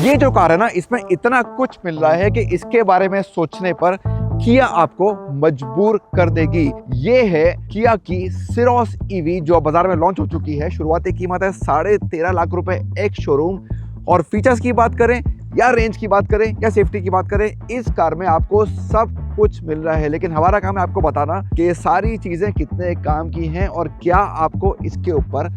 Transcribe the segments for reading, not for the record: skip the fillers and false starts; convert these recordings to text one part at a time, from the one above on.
ये जो कार है ना, इसमें इतना कुछ मिल रहा है कि इसके बारे में सोचने पर किया आपको मजबूर कर देगी। ये है किया की सिरोस ईवी जो बाजार में लॉन्च हो चुकी है। शुरुआती कीमत है 13.5 लाख रुपए एक शोरूम। और फीचर्स की बात करें या रेंज की बात करें या सेफ्टी की बात करें, इस कार में आपको सब कुछ मिल रहा है। लेकिन हमारा काम है आपको बताना कि ये सारी चीजें कितने काम की हैं और क्या आपको इसके ऊपर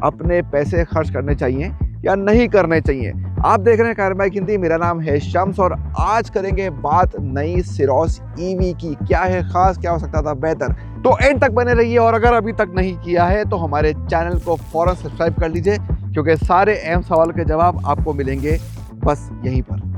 अपने पैसे खर्च करने चाहिए या नहीं करने चाहिए। आप देख रहे हैं कार बाइक हिंदी, मेरा नाम है शम्स और आज करेंगे बात नई सिरोस ईवी की। क्या है खास, क्या हो सकता था बेहतर, तो एंड तक बने रहिए। और अगर अभी तक नहीं किया है तो हमारे चैनल को फौरन सब्सक्राइब कर लीजिए, क्योंकि सारे अहम सवाल के जवाब आपको मिलेंगे बस यहीं पर।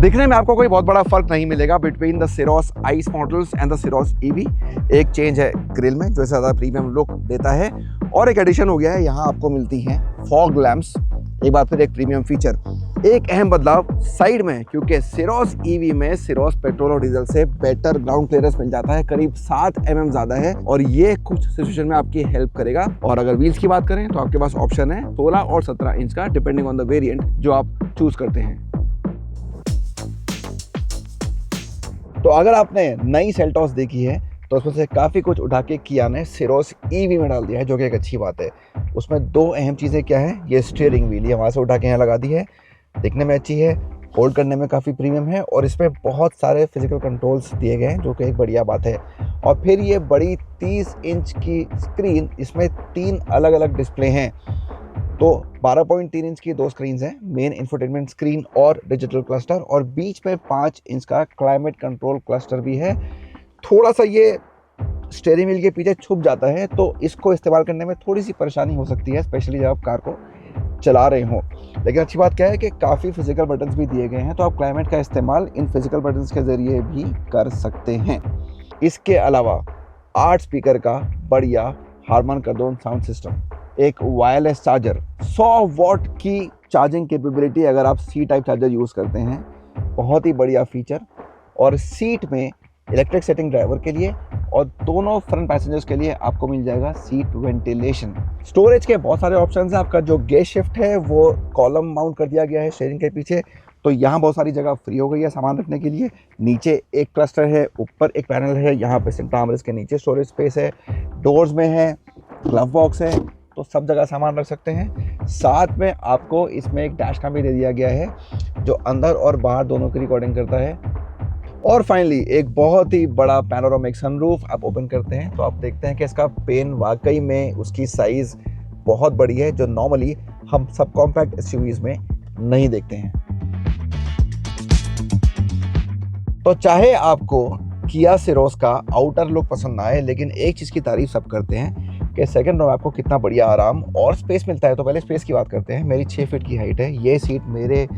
दिखने में आपको कोई बहुत बड़ा फर्क नहीं मिलेगा between the सिरोस ice models and the सिरोस EV. एक चेंज है ग्रिल में जो ज़्यादा प्रीमियम लुक देता है, और एक एडिशन हो गया है, यहाँ आपको मिलती हैं फॉग लैंप्स। एक बार फिर एक प्रीमियम फीचर। एक अहम बदलाव साइड में, क्योंकि सिरोस ईवी में सिरोस पेट्रोल और डीजल से बेटर ग्राउंड क्लियरेंस मिल जाता है, करीब 7 mm ज़्यादा है, और ये कुछ सिचुएशन में आपकी हेल्प करेगा। और अगर व्हील्स की बात करें तो आपके पास ऑप्शन है 16 और 17 इंच का, डिपेंडिंग ऑन द वेरिएंट जो आप चूज करते हैं। तो अगर आपने नई सेल्टॉस देखी है तो उसमें से काफ़ी कुछ उठा के किया ने सिरोस ईवी में डाल दिया है, जो कि एक अच्छी बात है। उसमें दो अहम चीज़ें क्या है, ये स्टीयरिंग व्हील, ये वहाँ से उठा के यहाँ लगा दी है, दिखने में अच्छी है, होल्ड करने में काफ़ी प्रीमियम है, और इसमें बहुत सारे फिजिकल कंट्रोल्स दिए गए हैं, जो कि एक बढ़िया बात है। और फिर ये बड़ी 30 इंच की स्क्रीन, इसमें 3 अलग अलग डिस्प्ले हैं। तो 12.3 इंच की 2 स्क्रीन हैं, मेन इंफोटेनमेंट स्क्रीन और डिजिटल क्लस्टर, और बीच में 5 इंच का क्लाइमेट कंट्रोल क्लस्टर भी है। थोड़ा सा ये स्टीयरिंग व्हील के पीछे छुप जाता है, तो इसको इस्तेमाल करने में थोड़ी सी परेशानी हो सकती है, स्पेशली जब आप कार को चला रहे हो। लेकिन अच्छी बात क्या है कि काफ़ी फिजिकल बटन्स भी दिए गए हैं, तो आप क्लाइमेट का इस्तेमाल इन फिजिकल बटन्स के ज़रिए भी कर सकते हैं। इसके अलावा 8 स्पीकर का बढ़िया हारमन कार्डोन साउंड सिस्टम, एक वायरलेस चार्जर, 100 वॉट की चार्जिंग कैपेबिलिटी अगर आप सी टाइप चार्जर यूज़ करते हैं, बहुत ही बढ़िया फीचर। और सीट में इलेक्ट्रिक सेटिंग ड्राइवर के लिए, और दोनों फ्रंट पैसेंजर्स के लिए आपको मिल जाएगा सीट वेंटिलेशन। स्टोरेज के बहुत सारे ऑप्शंस हैं। आपका जो गेयर शिफ्ट है वो कॉलम माउंट कर दिया गया है स्टीयरिंग के पीछे, तो यहाँ बहुत सारी जगह फ्री हो गई है सामान रखने के लिए। नीचे एक क्लस्टर है, ऊपर एक पैनल है, यहाँ पे सेंटर आर्मरेस्ट के नीचे स्टोरेज स्पेस है, डोर्स में है, ग्लव बॉक्स है, तो सब जगह सामान रख सकते हैं। साथ में आपको इसमें एक डैश कैम भी दे दिया गया है, जो अंदर और बाहर दोनों की रिकॉर्डिंग करता है। और फाइनली एक बहुत ही बड़ा पैनोरामिक सनरूफ आप ओपन करते हैं तो आप देखते हैं कि इसका पेन वाकई में उसकी साइज़ बहुत बड़ी है, जो नॉर्मली हम सब कॉम्पैक्ट एसयूवीज़ में नहीं देखते हैं। तो चाहे आपको किया सिरोस का आउटर लुक पसंद ना आए, लेकिन एक चीज़ की तारीफ सब करते हैं कि सेकंड रो में आपको कितना बढ़िया आराम और स्पेस मिलता है। तो पहले स्पेस की बात करते हैं। मेरी 6 फीट की हाइट है, ये सीट मेरे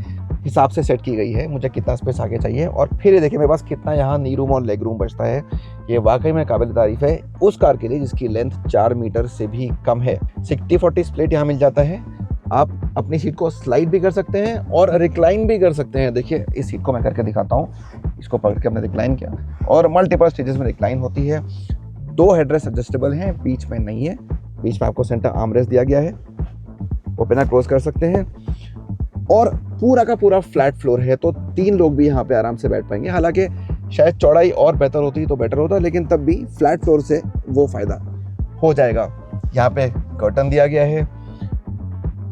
हिसाब से सेट की गई है, मुझे कितना स्पेस आगे चाहिए। और फिर ये देखिए मेरे पास कितना यहाँ नी रूम और लेग रूम बचता है। ये वाकई में काबिल तारीफ है उस कार के लिए जिसकी लेंथ 4 मीटर से भी कम है। 60-40 स्प्लिट यहाँ मिल जाता है। आप अपनी सीट को स्लाइड भी कर सकते हैं और रिक्लाइन भी कर सकते हैं। देखिए इस सीट को मैं करके दिखाता हूँ, इसको पकड़ के हमने रिक्लाइन किया और मल्टीपल स्टेजेस में रिक्लाइन होती है। 2 हेडरेस्ट एडजस्टेबल हैं, बीच में नहीं है। बीच में आपको सेंटर आर्मरेस्ट दिया गया है, ओपन क्लोज कर सकते हैं, और पूरा का पूरा फ्लैट फ्लोर है, तो 3 लोग भी यहाँ पे आराम से बैठ पाएंगे। हालांकि शायद चौड़ाई और बेहतर होती तो बेटर होता, लेकिन तब भी फ्लैट फ्लोर से वो फायदा हो जाएगा। यहाँ पे कर्टन दिया गया है।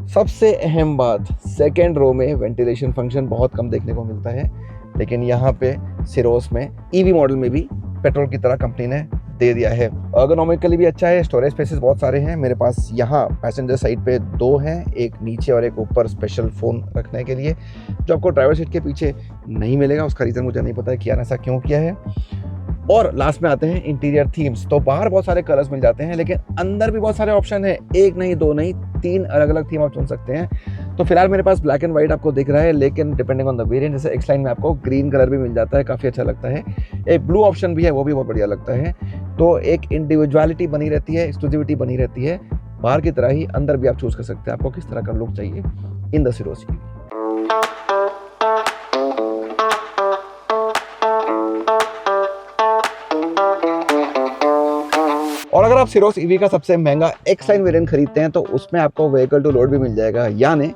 सबसे अहम बात, सेकेंड रो में वेंटिलेशन फंक्शन बहुत कम देखने को मिलता है, लेकिन यहाँ पे सिरोस में ईवी मॉडल में भी पेट्रोल की तरह कंपनी ने दे दिया है। अर्गोनॉमिकली भी अच्छा है। स्टोरेज स्पेसेस बहुत सारे हैं। मेरे पास यहाँ पैसेंजर साइड पे 2 हैं, एक नीचे और एक ऊपर स्पेशल फ़ोन रखने के लिए, जो आपको ड्राइवर सीट के पीछे नहीं मिलेगा। उसका रीज़न मुझे नहीं पता है कि ऐसा क्यों किया है। और लास्ट में आते हैं इंटीरियर थीम्स। तो बाहर बहुत सारे कलर्स मिल जाते हैं, लेकिन अंदर भी बहुत सारे ऑप्शन है। 1 नहीं 2 नहीं 3 अलग अलग थीम आप चुन सकते हैं। तो फिलहाल मेरे पास ब्लैक एंड व्हाइट आपको दिख रहा है, लेकिन डिपेंडिंग ऑन द वेरिएंट, जैसे एक्स लाइन में आपको ग्रीन कलर भी मिल जाता है, काफ़ी अच्छा लगता है। एक ब्लू ऑप्शन भी है, वो भी बहुत बढ़िया लगता है। तो एक इंडिविजुअलिटी बनी रहती है, एक्सक्लूसिविटी बनी रहती है। बाहर की तरह ही अंदर भी आप चूज कर सकते हैं आपको किस तरह का लुक चाहिए इन द सिरोस ईवी। अगर आप सिरोस ईवी का सबसे महंगा एक्स लाइन वेरिएंट खरीदते हैं तो उसमें आपको व्हीकल टू लोड भी मिल जाएगा, यानी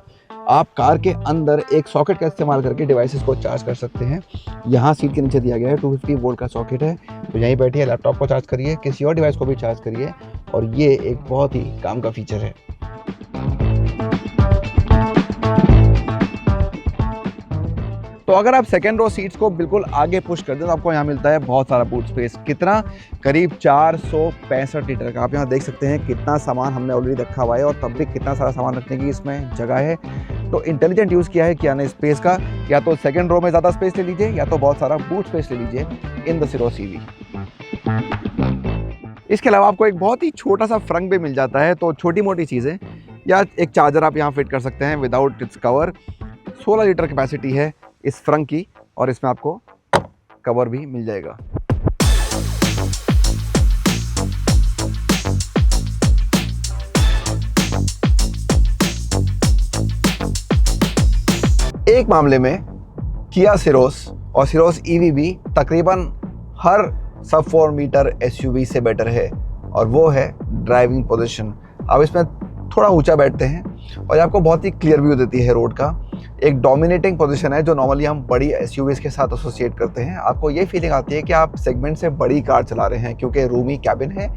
आप कार के अंदर एक सॉकेट का इस्तेमाल करके डिवाइसेस को चार्ज कर सकते हैं। यहाँ सीट के नीचे दिया गया है 250 वोल्ट का सॉकेट है, तो यहीं बैठिए, लैपटॉप को चार्ज करिए, किसी और डिवाइस को भी चार्ज करिए, और ये एक बहुत ही काम का फीचर है। तो अगर आप सेकेंड रो सीट्स को बिल्कुल आगे पुश कर दें तो आपको यहाँ मिलता है बहुत सारा बूट स्पेस। कितना? करीब 465 लीटर का। आप यहाँ देख सकते हैं कितना सामान हमने ऑलरेडी रखा हुआ है, और तब भी कितना सारा सामान रखने की इसमें जगह है। तो इंटेलिजेंट यूज़ किया है किया ने स्पेस का, या तो सेकेंड रो में ज़्यादा स्पेस ले लीजिए या तो बहुत सारा बूट स्पेस ले लीजिए इन द सिरोस ईवी। इसके अलावा आपको एक बहुत ही छोटा सा फ्रंक भी मिल जाता है, तो छोटी मोटी चीज़ें या एक चार्जर आप यहाँ फिट कर सकते हैं without its cover. 16 litre capacity है इस फ्रंक की, और इसमें आपको कवर भी मिल जाएगा। एक मामले में किया सिरोस और सिरोस ईवी भी तकरीबन हर सब 4 मीटर एसयूवी से बेटर है, और वो है ड्राइविंग पोजीशन। आप इसमें थोड़ा ऊंचा बैठते हैं और आपको बहुत ही क्लियर व्यू देती है रोड का। एक डोमिनेटिंग पोजीशन है जो नॉर्मली हम बड़ी एसयूवीज के साथ एसोसिएट करते हैं। आपको ये फीलिंग आती है कि आप सेगमेंट से बड़ी कार चला रहे हैं, क्योंकि रूमी कैबिन है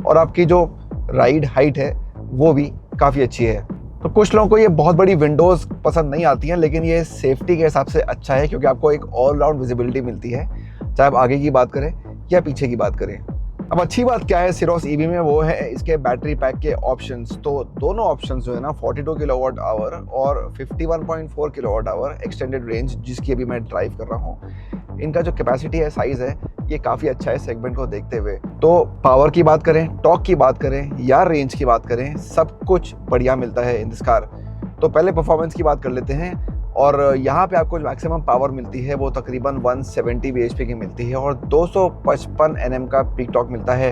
और आपकी जो राइड हाइट है वो भी काफ़ी अच्छी है। तो कुछ लोगों को ये बहुत बड़ी विंडोज़ पसंद नहीं आती हैं, लेकिन ये सेफ्टी के हिसाब से अच्छा है, क्योंकि आपको एक ऑल राउंड विजिबिलिटी मिलती है, चाहे आप आगे की बात करें या पीछे की बात करें। अब अच्छी बात क्या है सिरोस ईवी में, वो है इसके बैटरी पैक के ऑप्शंस। तो दोनों ऑप्शंस जो है ना 42 किलोवाट आवर और 51.4 किलोवाट आवर एक्सटेंडेड रेंज, जिसकी अभी मैं ड्राइव कर रहा हूँ, इनका जो कैपेसिटी है, साइज़ है, ये काफ़ी अच्छा है सेगमेंट को देखते हुए। तो पावर की बात करें, टॉर्क की बात करें या रेंज की बात करें, सब कुछ बढ़िया मिलता है इन दिस कार। तो पहले परफॉर्मेंस की बात कर लेते हैं, और यहाँ पे आपको जो मैक्सिमम पावर मिलती है वो तकरीबन 170 bhp की मिलती है, और 255 Nm का पीक टॉर्क मिलता है।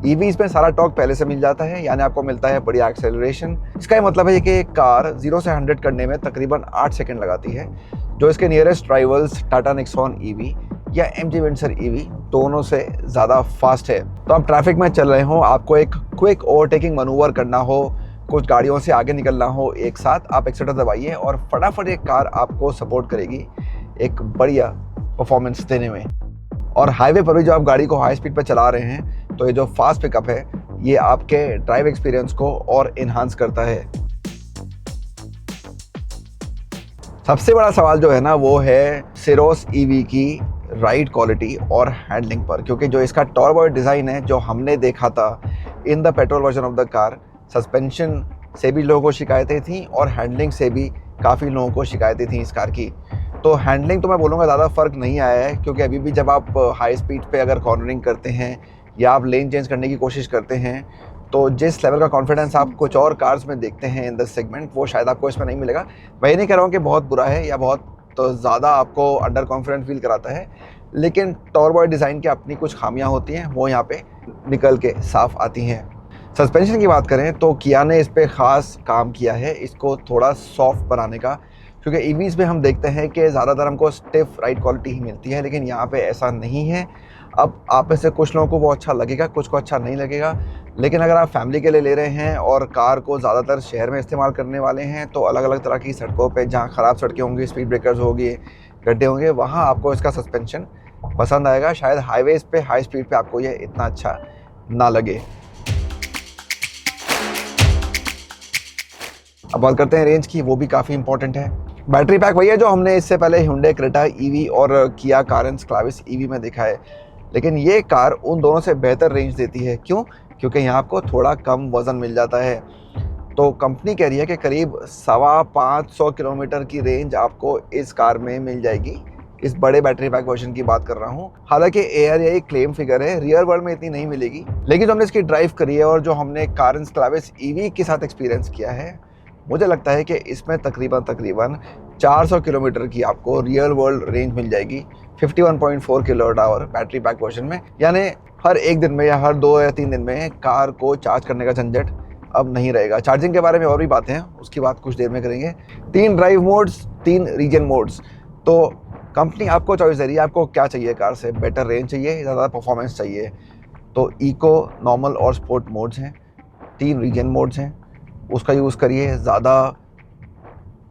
ईवीज़ में सारा टॉर्क पहले से मिल जाता है, यानी आपको मिलता है बढ़िया एक्सेलरेशन। इसका ये मतलब है कि कार 0 से 100 करने में तकरीबन 8 सेकंड लगाती है, जो इसके nearest rivals Tata Nexon EV या MG वेंचर ईवी दोनों से ज़्यादा फास्ट है। तो आप ट्रैफिक में चल रहे हो, आपको एक क्विक ओवरटेकिंग मनूवर करना हो, कुछ गाड़ियों से आगे निकलना हो एक साथ, आप एक्सीलेटर दबाइए और फटाफट एक कार आपको सपोर्ट करेगी एक बढ़िया परफॉर्मेंस देने में। और हाईवे पर भी जो आप गाड़ी को हाई स्पीड पर चला रहे हैं, तो ये जो फास्ट पिकअप है ये आपके ड्राइव एक्सपीरियंस को और इन्हांस करता है। सबसे बड़ा सवाल जो है ना वो है सिरोस ईवी की राइड क्वालिटी और हैंडलिंग पर, क्योंकि जो इसका टर्बो डिज़ाइन है जो हमने देखा था in the petrol version of the car, suspension से भी लोगों को शिकायतें थी और हैंडलिंग से भी काफ़ी लोगों को शिकायतें थी इस कार की। तो हैंडलिंग तो मैं बोलूँगा ज़्यादा फ़र्क नहीं आया है, क्योंकि अभी भी जब आप हाई स्पीड पे अगर कॉर्नरिंग करते हैं या आप लेन चेंज करने की कोशिश करते हैं, तो जिस लेवल का कॉन्फिडेंस आप कुछ और कार्स में देखते हैं इन द सेगमेंट, वो शायद आपको इसमें नहीं मिलेगा। मैं ये नहीं कह रहा हूँ कि बहुत बुरा है या बहुत तो ज़्यादा आपको अंडर कॉन्फिडेंट फील कराता है, लेकिन टर्बो डिज़ाइन की अपनी कुछ खामियाँ होती हैं, वो यहाँ पे निकल के साफ आती हैं। सस्पेंशन की बात करें तो किया ने इस पर ख़ास काम किया है, इसको थोड़ा सॉफ्ट बनाने का, क्योंकि ईवीज़ में हम देखते हैं कि ज़्यादातर हमको स्टिफ राइड क्वालिटी ही मिलती है, लेकिन यहाँ पे ऐसा नहीं है। अब आप में से कुछ लोगों को वो अच्छा लगेगा, कुछ को अच्छा नहीं लगेगा, लेकिन अगर आप फैमिली के लिए ले रहे हैं और कार को ज़्यादातर शहर में इस्तेमाल करने वाले हैं, तो अलग अलग तरह की सड़कों पे जहाँ ख़राब सड़कें होंगी, स्पीड ब्रेकर्स होगी, गड्ढे होंगे, वहाँ आपको इसका सस्पेंशन पसंद आएगा। शायद हाईवेज़ पे हाई स्पीड पे आपको ये इतना अच्छा ना लगे। अब बात करते हैं रेंज की, वो भी काफ़ी इंपॉर्टेंट है। बैटरी पैक वही है जो हमने इससे पहले Hyundai Creta ईवी और किया Carens Clavis ईवी में देखा है, लेकिन ये कार उन दोनों से बेहतर रेंज देती है। क्यों? क्योंकि यहाँ आपको थोड़ा कम वज़न मिल जाता है। तो कंपनी कह रही है कि करीब 550 किलोमीटर की रेंज आपको इस कार में मिल जाएगी। इस बड़े बैटरी पैक वर्जन की बात कर रहा हूँ। हालांकि ARAI क्लेम फिगर है, रियल वर्ल्ड में इतनी नहीं मिलेगी, लेकिन जो हमने इसकी ड्राइव करी है और जो हमने Carens Clavis ईवी के साथ एक्सपीरियंस किया है, मुझे लगता है कि इसमें तकरीबन 400 किलोमीटर की आपको रियल वर्ल्ड रेंज मिल जाएगी 51.4 kilowatt hour battery pack version में। यानी हर एक दिन में या हर 2 या 3 दिन में कार को चार्ज करने का झंझट अब नहीं रहेगा। चार्जिंग के बारे में और भी बातें हैं, उसकी बात कुछ देर में करेंगे। 3 ड्राइव मोड्स, 3 रीजन मोड्स। तो कंपनी आपको चॉइस दे रही है, आपको क्या चाहिए कार से, बेटर रेंज चाहिए, ज़्यादा परफॉर्मेंस चाहिए। तो इको, नॉर्मल और स्पोर्ट मोड्स हैं, 3 रीजन मोड्स हैं, उसका यूज़ करिए। ज़्यादा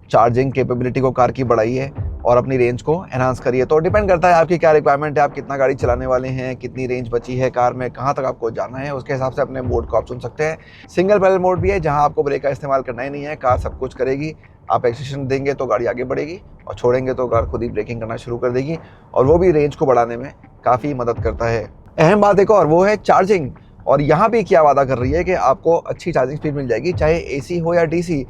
चार्जिंग कैपेबिलिटी को कार की बढ़ाइए और अपनी रेंज को एनहांस करिए। तो डिपेंड करता है आपकी क्या रिक्वायरमेंट है, आप कितना गाड़ी चलाने वाले हैं, कितनी रेंज बची है कार में, कहाँ तक आपको जाना है, उसके हिसाब से अपने मोड को आप चुन सकते हैं। सिंगल पैडल मोड भी है जहाँ आपको ब्रेक का इस्तेमाल करना ही नहीं है, कार सब कुछ करेगी। आप एक्सीलरेशन देंगे तो गाड़ी आगे बढ़ेगी और छोड़ेंगे तो कार खुद ही ब्रेकिंग करना शुरू कर देगी, और वो भी रेंज को बढ़ाने में काफ़ी मदद करता है। अहम बात एक और, वो है चार्जिंग। और यहाँ भी क्या वादा कर रही है कि आपको अच्छी चार्जिंग स्पीड मिल जाएगी, चाहे एसी हो या डीसी।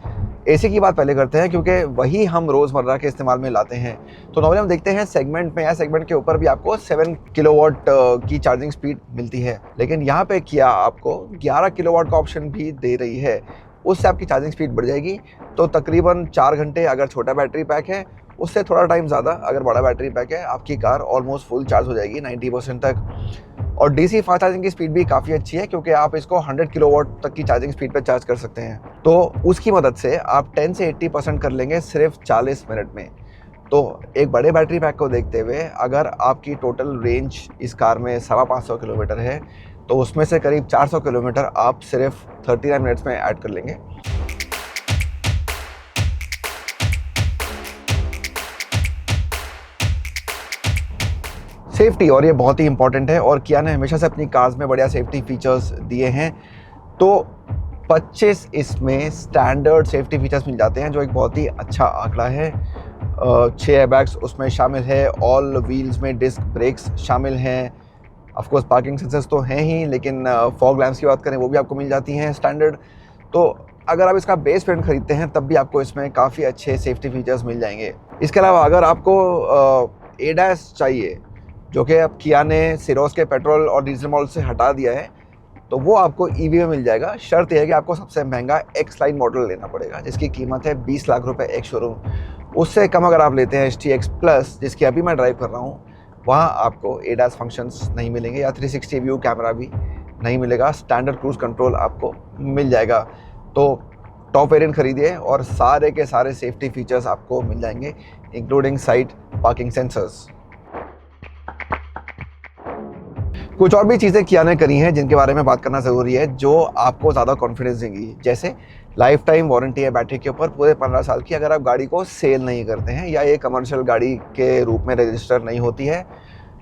एसी की बात पहले करते हैं क्योंकि वही हम रोज़मर्रा के इस्तेमाल में लाते हैं। तो नॉर्मली हम देखते हैं सेगमेंट में या सेगमेंट के ऊपर भी आपको 7 किलोवाट की चार्जिंग स्पीड मिलती है, लेकिन यहाँ पे किया आपको 11 किलोवाट का ऑप्शन भी दे रही है। उससे आपकी चार्जिंग स्पीड बढ़ जाएगी, तो तकरीबन 4 घंटे अगर छोटा बैटरी पैक है, उससे थोड़ा टाइम ज़्यादा अगर बड़ा बैटरी पैक है, आपकी कार ऑलमोस्ट फुल चार्ज हो जाएगी 90% तक। और डीसी फास्ट चार्जिंग की स्पीड भी काफ़ी अच्छी है क्योंकि आप इसको 100 किलोवाट तक की चार्जिंग स्पीड पे चार्ज कर सकते हैं। तो उसकी मदद से आप 10 से 80% कर लेंगे सिर्फ 40 मिनट में। तो एक बड़े बैटरी पैक को देखते हुए अगर आपकी टोटल रेंज इस कार में 550 किलोमीटर है, तो उसमें से करीब 400 किलोमीटर आप सिर्फ 39 मिनट्स में ऐड कर लेंगे। सेफ्टी, और ये बहुत ही इंपॉर्टेंट है, और किया ने हमेशा से अपनी कार्स में बढ़िया सेफ्टी फीचर्स दिए हैं। तो 25 इसमें स्टैंडर्ड सेफ्टी फीचर्स मिल जाते हैं, जो एक बहुत ही अच्छा आंकड़ा है। 6 एयरबैग्स उसमें शामिल है, ऑल व्हील्स में डिस्क ब्रेक्स शामिल हैं, ऑफ कोर्स पार्किंग सेंसर्स तो हैं ही, लेकिन फॉग लैम्प्स की बात करें वो भी आपको मिल जाती हैं स्टैंडर्ड। तो अगर आप इसका बेस वेरिएंट खरीदते हैं तब भी आपको इसमें काफ़ी अच्छे सेफ्टी फीचर्स मिल जाएंगे। इसके अलावा अगर आपको ADAS चाहिए, जो कि अब किया ने सिरोस के पेट्रोल और डीजल मॉडल से हटा दिया है, तो वो आपको ईवी में मिल जाएगा। शर्त यह है कि आपको सबसे महंगा एक्स लाइन मॉडल लेना पड़ेगा, जिसकी कीमत है 20 लाख रुपए एक शोरूम। उससे कम अगर आप लेते हैं STX प्लस, जिसकी अभी मैं ड्राइव कर रहा हूँ, वहाँ आपको ADAS फंक्शंस नहीं मिलेंगे या 360 व्यू कैमरा भी नहीं मिलेगा। स्टैंडर्ड क्रूज कंट्रोल आपको मिल जाएगा। तो टॉप वेरिएंट खरीदिए और सारे के सारे सेफ्टी फीचर्स आपको मिल जाएंगे, इंक्लूडिंग साइड पार्किंग सेंसर्स। कुछ और भी चीज़ें किया ने करी हैं जिनके बारे में बात करना ज़रूरी है, जो आपको ज़्यादा कॉन्फिडेंस देंगी। जैसे लाइफ टाइम वारंटी है बैटरी के ऊपर पूरे 15 साल की, अगर आप गाड़ी को सेल नहीं करते हैं या ये कमर्शियल गाड़ी के रूप में रजिस्टर नहीं होती है,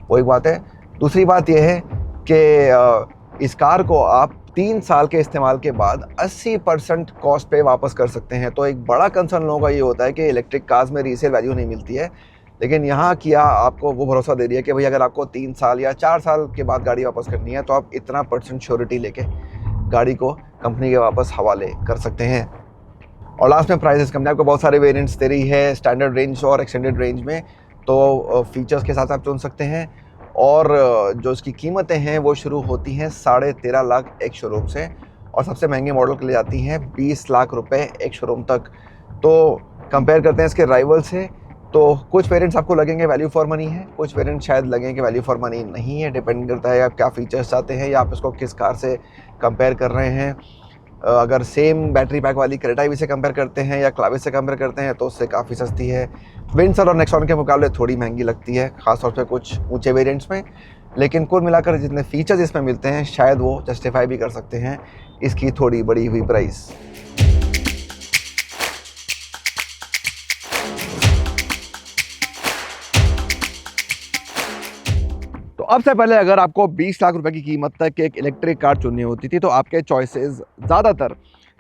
वो एक बात है। दूसरी बात यह है कि इस कार को आप 3 साल के इस्तेमाल के बाद 80% कॉस्ट पे वापस कर सकते हैं। तो एक बड़ा कंसर्न लोगों का ये होता है कि इलेक्ट्रिक कार्स में रीसेल वैल्यू नहीं मिलती है, लेकिन यहाँ किया आपको वो भरोसा दे रही है कि भाई अगर आपको 3 साल या 4 साल के बाद गाड़ी वापस करनी है, तो आप इतना % श्योरिटी लेके गाड़ी को कंपनी के वापस हवाले कर सकते हैं। और लास्ट में प्राइसेस, कंपनी आपको बहुत सारे वेरिएंट्स दे रही है स्टैंडर्ड रेंज और एक्सटेंडेड रेंज में, तो फीचर्स के साथ आप चुन सकते हैं। और जो इसकी कीमतें हैं वो शुरू होती हैं 13.5 लाख एक शोरूम से, और सबसे महंगे मॉडल के लिए जाती हैं 20 लाख रुपए एक शोरूम तक। तो कंपेयर करते हैं इसके राइवल से, तो कुछ वेरिएंट्स आपको लगेंगे वैल्यू फॉर मनी है, कुछ वेरिएंट शायद लगेंगे कि वैल्यू फॉर मनी नहीं है। डिपेंड करता है आप क्या फीचर्स चाहते हैं या आप इसको किस कार से कंपेयर कर रहे हैं। अगर सेम बैटरी पैक वाली क्रेटा ईवी से कंपेयर करते हैं या क्लाविस से कंपेयर करते हैं, तो उससे काफ़ी सस्ती है। विंडसर और नेक्सॉन के मुकाबले थोड़ी महंगी लगती है, खासतौर पे कुछ ऊंचे वेरिएंट्स में, लेकिन कुल मिलाकर जितने फीचर्स इसमें मिलते हैं शायद वो जस्टिफाई भी कर सकते हैं इसकी थोड़ी बड़ी हुई प्राइस। तो अब से पहले अगर आपको 20 लाख रुपए की कीमत तक एक इलेक्ट्रिक कार चुननी होती थी, तो आपके चॉइसेस ज़्यादातर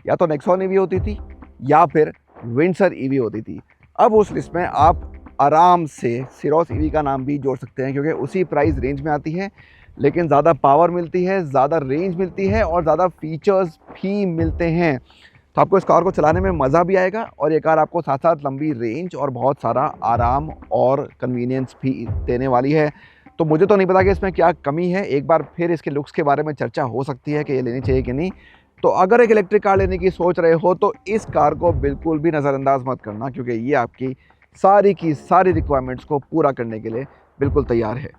या तो नेक्सॉन ईवी होती थी या फिर विंडसर ईवी होती थी। अब उस लिस्ट में आप आराम से सिरोस ईवी का नाम भी जोड़ सकते हैं, क्योंकि उसी प्राइस रेंज में आती है, लेकिन ज़्यादा पावर मिलती है, ज़्यादा रेंज मिलती है और ज़्यादा फीचर्स भी मिलते हैं। तो आपको इस कार को चलाने में मज़ा भी आएगा, और ये कार आपको साथ साथ लंबी रेंज और बहुत सारा आराम और कन्वीनियंस भी देने वाली है। तो मुझे तो नहीं पता कि इसमें क्या कमी है, एक बार फिर इसके लुक्स के बारे में चर्चा हो सकती है कि ये लेनी चाहिए कि नहीं। तो अगर एक इलेक्ट्रिक कार लेने की सोच रहे हो, तो इस कार को बिल्कुल भी नज़रअंदाज मत करना, क्योंकि ये आपकी सारी की सारी रिक्वायरमेंट्स को पूरा करने के लिए बिल्कुल तैयार है।